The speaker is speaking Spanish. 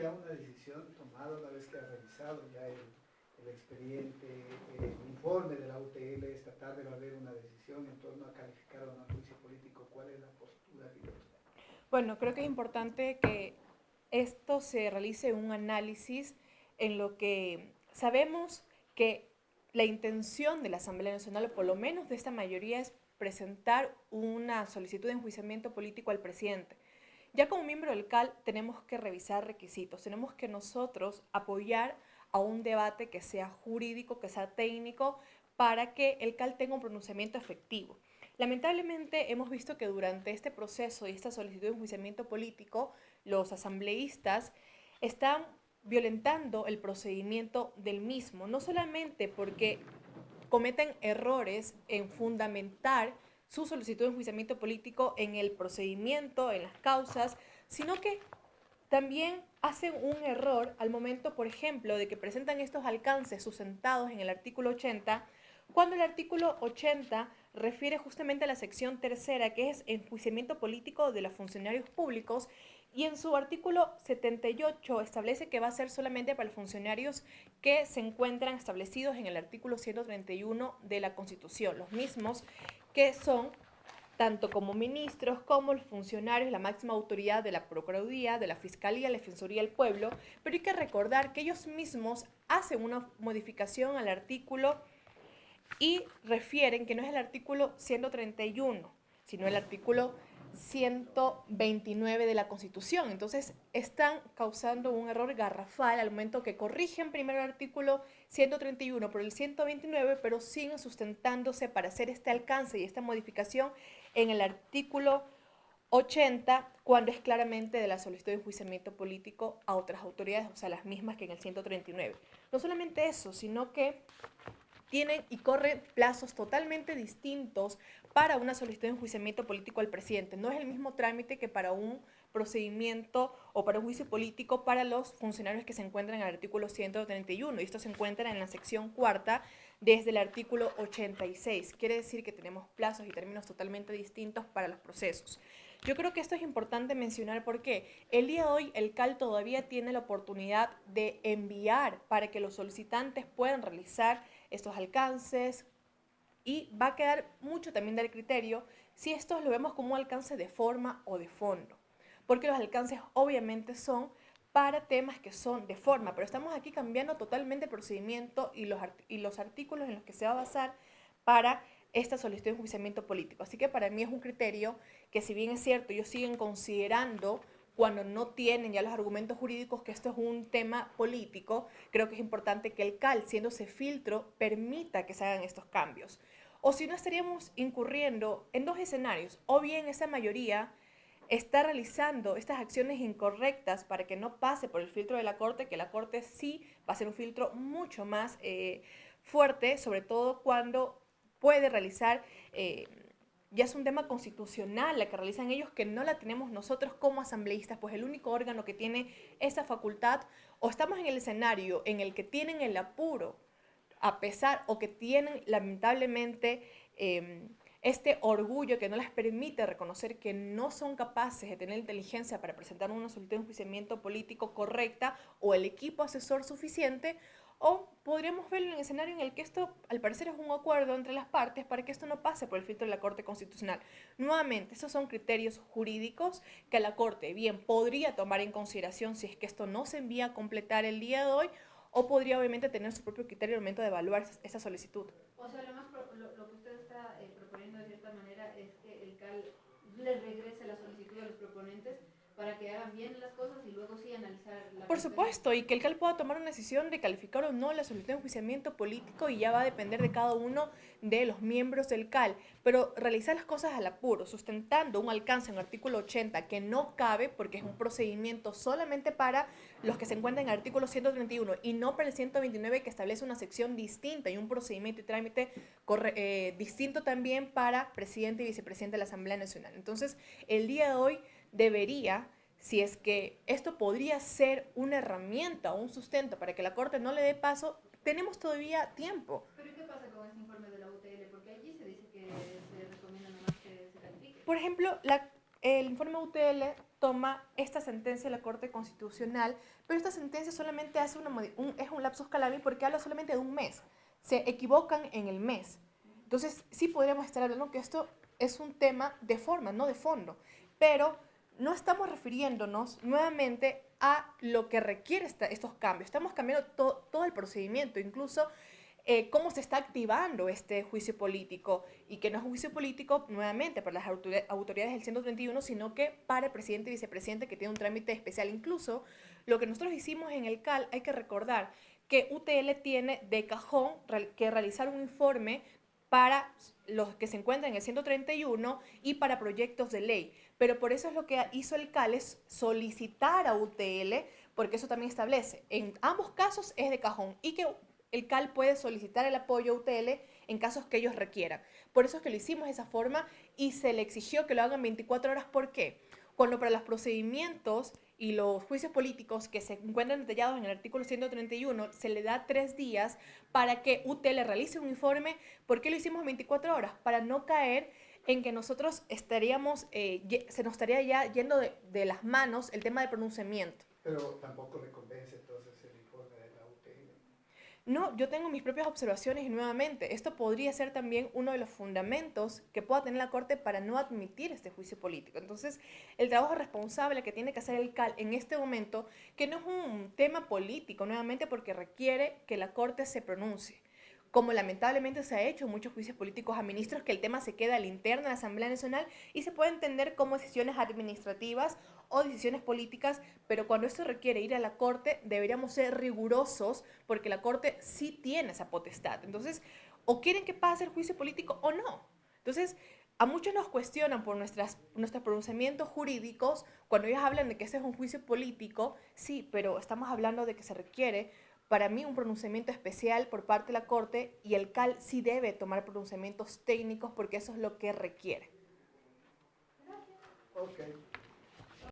ya una decisión tomada una vez que ha revisado ya el expediente, el informe de la UTL? Esta tarde va a haber una decisión en torno a calificar o no a juicio político. ¿Cuál es la postura que tiene? Bueno, creo que es importante que esto se realice un análisis en lo que sabemos que la intención de la Asamblea Nacional, o por lo menos de esta mayoría, es presentar una solicitud de enjuiciamiento político al presidente. Ya como miembro del CAL tenemos que revisar requisitos, tenemos que nosotros apoyar a un debate que sea jurídico, que sea técnico, para que el CAL tenga un pronunciamiento efectivo. Lamentablemente hemos visto que durante este proceso y esta solicitud de enjuiciamiento político, los asambleístas están violentando el procedimiento del mismo, no solamente porque cometen errores en fundamentar su solicitud de enjuiciamiento político en el procedimiento, en las causas, sino que también hacen un error al momento, por ejemplo, de que presentan estos alcances sustentados en el artículo 80, cuando el artículo 80 refiere justamente a la sección tercera, que es enjuiciamiento político de los funcionarios públicos, y en su artículo 78 establece que va a ser solamente para los funcionarios que se encuentran establecidos en el artículo 131 de la Constitución, los mismos que son tanto como ministros como los funcionarios, la máxima autoridad de la Procuraduría, de la Fiscalía, la Defensoría del Pueblo, pero hay que recordar que ellos mismos hacen una modificación al artículo y refieren que no es el artículo 131, sino el artículo 129 de la Constitución. Entonces, están causando un error garrafal al momento que corrigen primero el artículo 131 por el 129, pero siguen sustentándose para hacer este alcance y esta modificación en el artículo 80, cuando es claramente de la solicitud de enjuiciamiento político a otras autoridades, o sea, las mismas que en el 139. No solamente eso, sino que tienen y corren plazos totalmente distintos para una solicitud de enjuiciamiento político al presidente. No es el mismo trámite que para un procedimiento o para un juicio político para los funcionarios que se encuentran en el artículo 131. Y esto se encuentra en la sección cuarta desde el artículo 86. Quiere decir que tenemos plazos y términos totalmente distintos para los procesos. Yo creo que esto es importante mencionar porque el día de hoy el CAL todavía tiene la oportunidad de enviar para que los solicitantes puedan realizar estos alcances y va a quedar mucho también del criterio si esto lo vemos como un alcance de forma o de fondo, porque los alcances obviamente son para temas que son de forma, pero estamos aquí cambiando totalmente el procedimiento y los artículos en los que se va a basar para esta solicitud de enjuiciamiento político. Así que para mí es un criterio que, si bien es cierto, ellos siguen considerando cuando no tienen ya los argumentos jurídicos que esto es un tema político, creo que es importante que el CAL, siendo ese filtro, permita que se hagan estos cambios. O si no, estaríamos incurriendo en dos escenarios. O bien esa mayoría está realizando estas acciones incorrectas para que no pase por el filtro de la Corte, que la Corte sí va a ser un filtro mucho más fuerte, sobre todo cuando puede realizar, ya es un tema constitucional la que realizan ellos, que no la tenemos nosotros como asambleístas, pues el único órgano que tiene esa facultad, o estamos en el escenario en el que tienen el apuro, a pesar, o que tienen lamentablemente este orgullo que no les permite reconocer que no son capaces de tener inteligencia para presentar una solicitud de enjuiciamiento político correcta o el equipo asesor suficiente, o podríamos verlo en el escenario en el que esto, al parecer, es un acuerdo entre las partes para que esto no pase por el filtro de la Corte Constitucional. Nuevamente, esos son criterios jurídicos que la Corte bien podría tomar en consideración si es que esto no se envía a completar el día de hoy, o podría obviamente tener su propio criterio al momento de evaluar esa solicitud. O sea, lo que usted está proponiendo de cierta manera es que el CAL le regrese la solicitud a los proponentes para que hagan bien las cosas y luego sí analizar la Por cuestión. supuesto, y que el CAL pueda tomar una decisión de calificar o no la solicitud de enjuiciamiento político, y ya va a depender de cada uno de los miembros del CAL, pero realizar las cosas al apuro, sustentando un alcance en el artículo 80 que no cabe porque es un procedimiento solamente para los que se encuentran en el artículo 131 y no para el 129, que establece una sección distinta y un procedimiento y trámite distinto también para presidente y vicepresidente de la Asamblea Nacional. Entonces, el día de hoy debería, si es que esto podría ser una herramienta o un sustento para que la Corte no le dé paso, tenemos todavía tiempo. Pero ¿y qué pasa con este informe de la UTL? Porque allí se dice que se recomienda nomás que se califique. Por ejemplo, el informe UTL toma esta sentencia de la Corte Constitucional, pero esta sentencia solamente hace es un lapsus calami porque habla solamente de un mes. Se equivocan en el mes. Entonces, sí podríamos estar hablando que esto es un tema de forma, no de fondo, pero no estamos refiriéndonos nuevamente a lo que requiere estos cambios. Estamos cambiando todo el procedimiento, incluso cómo se está activando este juicio político, y que no es un juicio político nuevamente para las autoridades del 131, sino que para el presidente y vicepresidente, que tiene un trámite especial. Incluso lo que nosotros hicimos en el CAL, hay que recordar que UTL tiene de cajón que realizar un informe para los que se encuentran en el 131 y para proyectos de ley. Pero por eso es lo que hizo el CAL, es solicitar a UTL, porque eso también establece, en ambos casos es de cajón, y que el CAL puede solicitar el apoyo a UTL en casos que ellos requieran. Por eso es que lo hicimos de esa forma y se le exigió que lo hagan 24 horas. ¿Por qué? Cuando para los procedimientos y los juicios políticos que se encuentran detallados en el artículo 131 se le da 3 días para que UTL realice un informe. ¿Por qué lo hicimos 24 horas? Para no caer en que nosotros estaríamos, se nos estaría ya yendo de las manos el tema del pronunciamiento. Pero tampoco le convence entonces el informe de la UTL. No, yo tengo mis propias observaciones y nuevamente, esto podría ser también uno de los fundamentos que pueda tener la Corte para no admitir este juicio político. Entonces, el trabajo responsable que tiene que hacer el CAL en este momento, que no es un tema político, nuevamente porque requiere que la Corte se pronuncie, como lamentablemente se ha hecho en muchos juicios políticos a ministros, que el tema se queda al interno de la Asamblea Nacional y se puede entender como decisiones administrativas o decisiones políticas, pero cuando esto requiere ir a la Corte, deberíamos ser rigurosos porque la Corte sí tiene esa potestad. Entonces, o quieren que pase el juicio político o no. Entonces, a muchos nos cuestionan por nuestros pronunciamientos jurídicos cuando ellos hablan de que ese es un juicio político. Sí, pero estamos hablando de que se requiere, para mí, un pronunciamiento especial por parte de la Corte, y el CAL sí debe tomar pronunciamientos técnicos porque eso es lo que requiere. Ok.